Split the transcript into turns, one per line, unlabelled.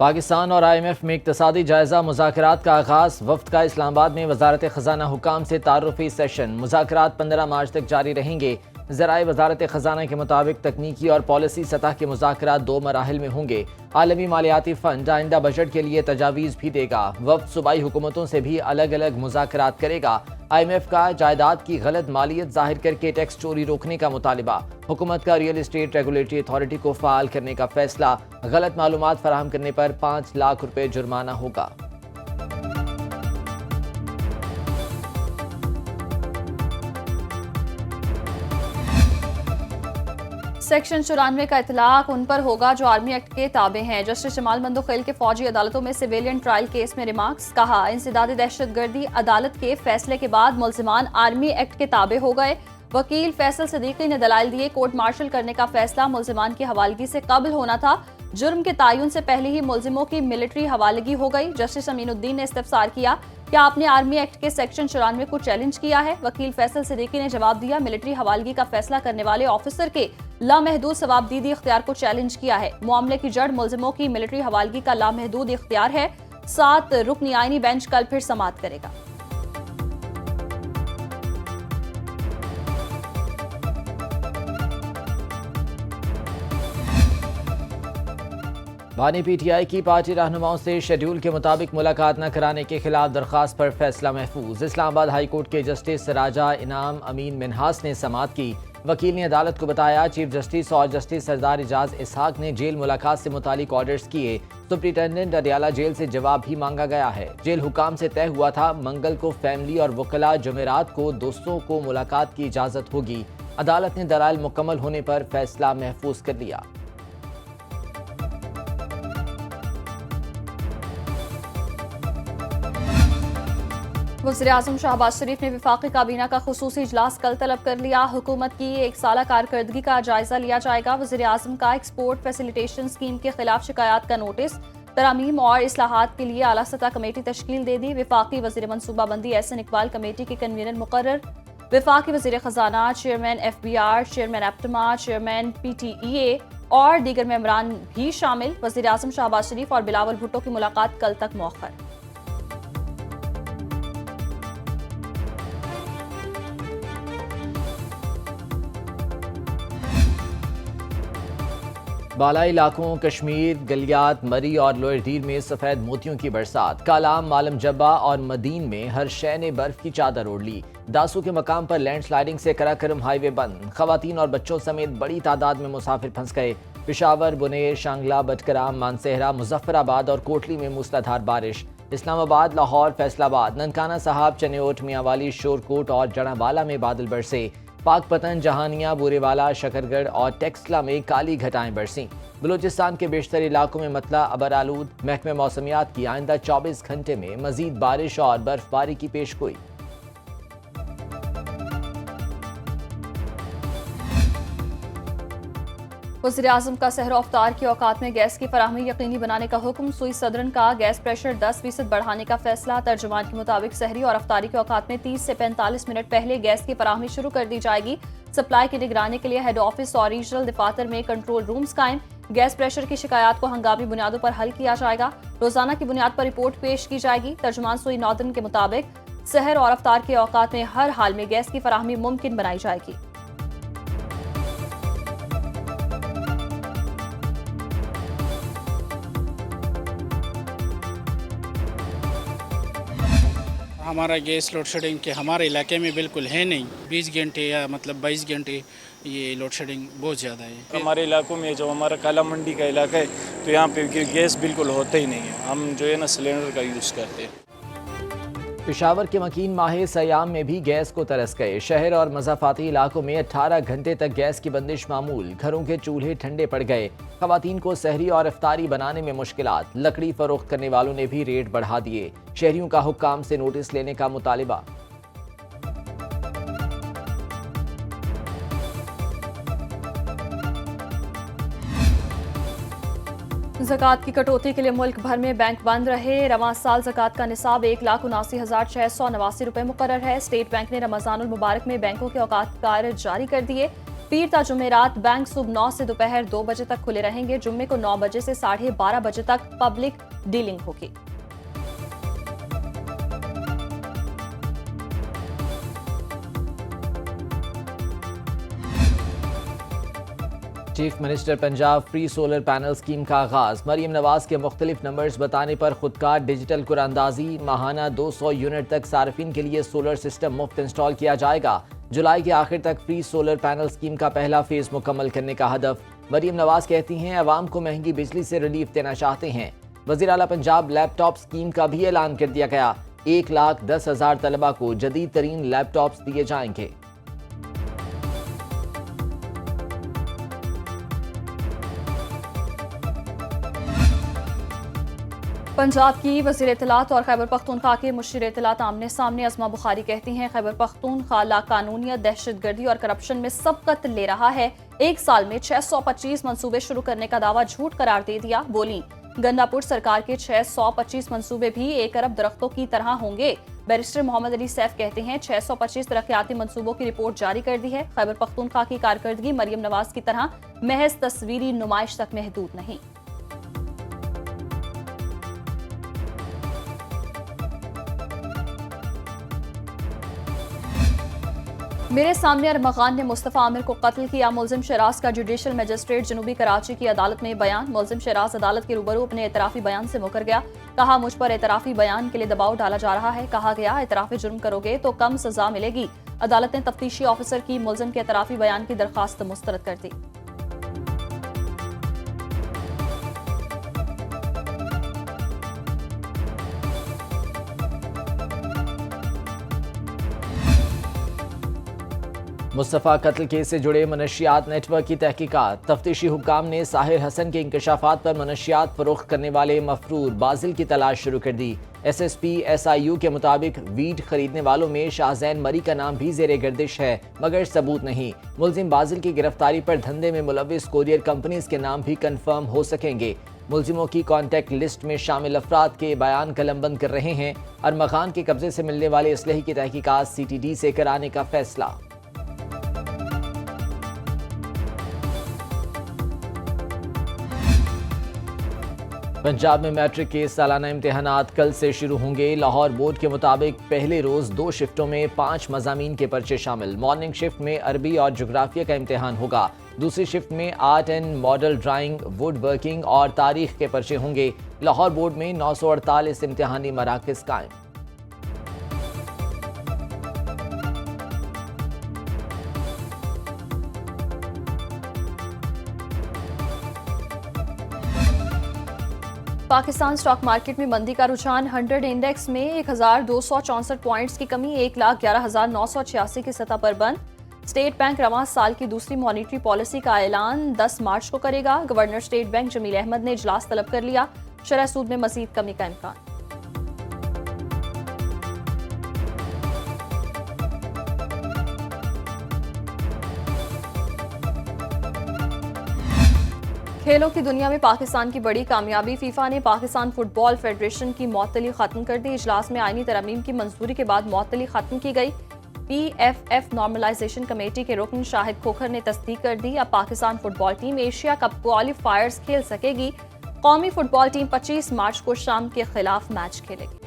पाकिस्तान और IMF में इक्तिसादी जायजा मुज़ाकरात का आगाज। वफ्द का इस्लामाबाद में वजारत खजाना हुकाम से तारुफी सेशन। मुज़ाकरात 15 मार्च तक जारी रहेंगे। ज़राए वजारत खजाना के मुताबिक तकनीकी और पॉलिसी सतह के मुज़ाकरात 2 मराहिल में होंगे। आलमी मालियाती फंड आइंदा बजट के लिए तजावीज़ भी देगा। वफ्द सूबाई हुकूमतों से भी अलग अलग मुज़ाकरात करेगा। IMF का जायदाद की गलत मालियत जाहिर करके टैक्स चोरी रोकने का मुतालिबा। हुकूमत का रियल एस्टेट रेगुलेटरी अथॉरिटी को फ़ाल करने का फैसला। गलत मालूमात फराहम करने पर 5 लाख रुपए जुर्माना होगा।
सेक्शन 94 का इतलाक उन पर होगा जो आर्मी एक्ट के ताबे हैं। जस्टिस जमाल मंदोखेल के फौजी अदालतों में सिविलियन ट्रायल केस में रिमार्क्स। कहा, इंसदादी दहशतगर्दी अदालत के फैसले के बाद मुल्जिमान आर्मी एक्ट के ताबे हो गए। वकील फैसल सिद्दीकी ने दलाइल दिए, कोर्ट मार्शल करने का फैसला मुल्जिमान की हवालगी से कबल होना था। जुर्म के तायुन से पहले ही मुल्जिमों की मिलिट्री हवालगी हो गई। जस्टिस अमीनुद्दीन ने इस्तफसार किया, क्या आपने आर्मी एक्ट के सेक्शन 94 को चैलेंज किया है? वकील फैसल सिद्दीकी ने जवाब दिया, मिलिट्री हवालगी का फैसला करने वाले ऑफिसर के लामहदूद सवाबदीदी इख्तियार को चैलेंज किया है। मामले की जड़ मुल्जिमों की मिलिट्री हवालगी का लामहदूद इख्तियार है। 7 रुकनी आईनी बेंच कल फिर समाअत करेगा।
बानी PTI की पार्टी रहनुमाओं से शेड्यूल के मुताबिक मुलाकात न कराने के खिलाफ दरख्वास्त पर फैसला महफूज। इस्लामाबाद हाई कोर्ट के जस्टिस राजा इनाम अमीन मिन्हास ने समाअत की। वकील ने अदालत को बताया, चीफ जस्टिस और जस्टिस सरदार इजाज इसहाक ने जेल मुलाकात से मुतालिक ऑर्डर्स किए। सुप्रिंटेंडेंट अडियाला जेल से जवाब भी मांगा गया है। जेल हुकाम से तय हुआ था, मंगल को फैमिली और वकला, जुमेरात को दोस्तों को मुलाकात की इजाजत होगी। अदालत ने दलाइल मुकम्मल होने पर फैसला महफूज कर लिया।
वज़ीर-ए-आज़म शहबाज शरीफ ने वफाकी काबीना का खुसूसी इजलास कल तलब कर लिया। हुकूमत की 1 साला कारकर्दगी का जायजा लिया जाएगा। वज़ीर-ए-आज़म का एक्सपोर्ट फैसिलिटेशन स्कीम के खिलाफ शिकायत का नोटिस। तरामीम और इस्लाहात के लिए आला सतह कमेटी तश्कील दे दी। वफाकी वज़ीर मनसूबाबंदी एहसन इकबाल कमेटी के कन्वीनर मुकर्रर। वफाकी वज़ीर खजाना, chairman FBR, chairman एप्टमा, chairman PTEA और दीगर मेंबरान भी शामिल। वज़ीर-ए-आज़म शहबाज शरीफ और बिलावल भुट्टो की मुलाकात कल तक मौखर।
बालाई इलाकों कश्मीर, गलियात, मरी और लोअर दीर में सफेद मोतियों की बरसात। कालाम, मालम जब्बा और मदीन में हर शय ने बर्फ की चादर ओढ़ ली। दासू के मकाम पर लैंडस्लाइडिंग से कराकरम हाईवे बंद। खवातीन और बच्चों समेत बड़ी तादाद में मुसाफिर फंस गए। पेशावर, बुनेर, शांगला, बटकराम, मानसेहरा, मुजफ्फराबाद और कोटली में मूसलाधार बारिश। इस्लामाबाद, लाहौर, फैसलाबाद, ननकाना साहब, चनेओट, मियांवाली, शोरकोट और जड़ावाला में बादल बरसे। पाकपतन, जहानिया, बुरेवाला, शकरगढ़ और टेक्सला में काली घटाएं बरसीं। बलूचिस्तान के बेशतर इलाकों में मतला अबर आलूद। महकमे मौसमियात की आइंदा 24 घंटे में मजीद बारिश और बर्फबारी की पेशगोई।
वज़ीर-ए-आज़म का सहर अफ्तार के औकात में गैस की फराहमी यकीनी बनाने का हुक्म। सुई सदरन का गैस प्रेशर 10% बढ़ाने का फैसला। तर्जुमान के मुताबिक सहरी और अफ्तारी के औकात में 30 से 45 मिनट पहले गैस की फराहमी शुरू कर दी जाएगी। सप्लाई की निगरानी के लिए हेड ऑफिस और रीजनल दफातर में कंट्रोल रूम्स कायम। गैस प्रेशर की शिकायत को हंगामी बुनियादों पर हल किया जाएगा। रोजाना की बुनियाद पर रिपोर्ट पेश की जाएगी। तर्जुमान सुई नॉर्दर्न के मुताबिक सहर और अफ्तार के औकात में हर हाल में गैस की फराहमी मुमकिन बनाई जाएगी।
हमारा गैस लोड शेडिंग के हमारे इलाके में बिल्कुल है नहीं। 20 घंटे या मतलब 22 घंटे ये लोड शेडिंग बहुत ज़्यादा है।
हमारे इलाकों में जो हमारा काला मंडी का इलाका है तो यहाँ पे गैस बिल्कुल होता ही नहीं है। हम जो है ना सिलेंडर का यूज़ करते हैं।
पेशावर के मकीन माहे सयाम में भी गैस को तरस गए। शहर और मज़ाफ़ाती इलाकों में 18 घंटे तक गैस की बंदिश मामूल। घरों के चूल्हे ठंडे पड़ गए। खवातीन को सहरी और इफ्तारी बनाने में मुश्किलात। लकड़ी फरोख्त करने वालों ने भी रेट बढ़ा दिए। शहरियों का हुक्काम से नोटिस लेने का मुतालिबा।
ज़कात की कटौती के लिए मुल्क भर में बैंक बंद रहे। रवां साल ज़कात का निसाब 1,79,689 रुपए मुकर्रर है। स्टेट बैंक ने रमज़ानुल मुबारक में बैंकों के औकात कार जारी कर दिए। पीर ता जुमेरात बैंक सुबह 9 से दोपहर 2 बजे तक खुले रहेंगे। जुम्मे को 9 बजे से 12:30 बजे तक पब्लिक डीलिंग होगी।
Chief minister Punjab free solar panel scheme का आगाज। मरीम नवाज के मुख्तलिफ नंबर्स बताने पर खुदकार डिजिटल कुरानदाजी। माहाना 200 यूनिट तक सार्फिन के लिए सोलर सिस्टम मुफ्त इंस्टॉल किया जाएगा। जुलाई के आखिर तक फ्री सोलर पैनल स्कीम का पहला फेज मुकम्मल करने का हदफ। मरीम नवाज कहती हैं अवाम को महंगी बिजली से रिलीफ देना चाहते हैं। वज़ीर आला पंजाब लैपटॉप स्कीम का भी ऐलान कर दिया गया। 1,10,000 तलबा को जदीद तरीन लैपटॉप्स दिए जाएंगे।
पंजाब की वज़ीर इत्तलात और खैबर पख्तूनख्वा के मुशीर इत्तलात आमने सामने। अज़मा बुखारी कहती हैं खैबर पख्तूनख्वा लाकानूनियत, दहशतगर्दी और करप्शन में सबकत ले रहा है। एक साल में 625 मंसूबे शुरू करने का दावा झूठ करार दे दिया। बोली गंडापुर सरकार के 625 मंसूबे भी 1 अरब दरख्तों की तरह होंगे। बैरिस्टर मोहम्मद अली सैफ कहते हैं 625 तरक्याती मंसूबों की रिपोर्ट जारी कर दी है। खैबर पख्तूनख्वा की कारकर्दगी मरियम नवाज की तरह महज तस्वीरी नुमाइश तक महदूद नहीं। मेरे सामने अरमगान ने मुस्तफ़ा आमिर को कत्ल किया। मुल्जिम शराज का जुडिशल मजिस्ट्रेट जनूबी कराची की अदालत में बयान। मुल्जिम शराज अदालत के रूबरू अपने एतराफ़ी बयान से मुकर गया। कहा मुझ पर एतराफ़ी बयान के लिए दबाव डाला जा रहा है। कहा गया एतराफ़ी जुर्म करोगे तो कम सजा मिलेगी। अदालत ने तफ्तीशी ऑफिसर की मुल्जिम के एतराफ़ी बयान की दरख्वास्त मुस्तरद कर दी।
मुस्तफ़ा कत्ल केस से जुड़े मनशियात नेटवर्क की तहकीकात। तफ्तीशी हुक्काम ने साहिर हसन के इंकशाफात पर मनशियात फरोख्त करने वाले मफरूर बाजिल की तलाश शुरू कर दी। SSP SIU के मुताबिक वीट खरीदने वालों में शाहजैन मरी का नाम भी जेरे गर्दिश है, मगर सबूत नहीं। मुल्जिम बाजिल की गिरफ्तारी पर धंधे में मुलविस कोरियर कंपनीज के नाम भी कन्फर्म हो सकेंगे। मुल्जिमों की कॉन्टैक्ट लिस्ट में शामिल अफराद के बयान कलमबंद कर रहे हैं। अरमगान के कब्जे से मिलने वाले असलहे की तहकीकात CTD से कराने का फैसला। पंजाब में मैट्रिक के सालाना इम्तिहानात कल से शुरू होंगे। लाहौर बोर्ड के मुताबिक पहले रोज 2 शिफ्टों में 5 मज़ामीन के पर्चे शामिल। मॉर्निंग शिफ्ट में अरबी और जोग्राफिया का इम्तिहान होगा। दूसरी शिफ्ट में art and model drawing, would working और तारीख के पर्चे होंगे। लाहौर बोर्ड में 948 इम्तिहानी मराकज़ कायम।
पाकिस्तान स्टॉक मार्केट में मंदी का रुझान। 100 इंडेक्स में 1264 पॉइंट्स की कमी 1,11,986 की सतह पर बंद। स्टेट बैंक रवां साल की दूसरी मॉनिटरी पॉलिसी का ऐलान 10 मार्च को करेगा। Governor state bank Jamil Ahmed ने इजलास तलब कर लिया। शरह सूद में मजीद कमी का इम्कान। खेलों की दुनिया में पाकिस्तान की बड़ी कामयाबी। फीफा ने पाकिस्तान फुटबॉल फेडरेशन की मअतली खत्म कर दी। इजलास में आईनी तरमीम की मंजूरी के बाद मअतली खत्म की गई। PFF नॉर्मलाइजेशन कमेटी के रुकन शाहिद खोखर ने तस्दीक कर दी। अब Pakistan football team Asia cup क्वालिफायर्स खेल सकेगी। कौमी फुटबॉल टीम 25 मार्च को शाम के खिलाफ मैच खेलेगी।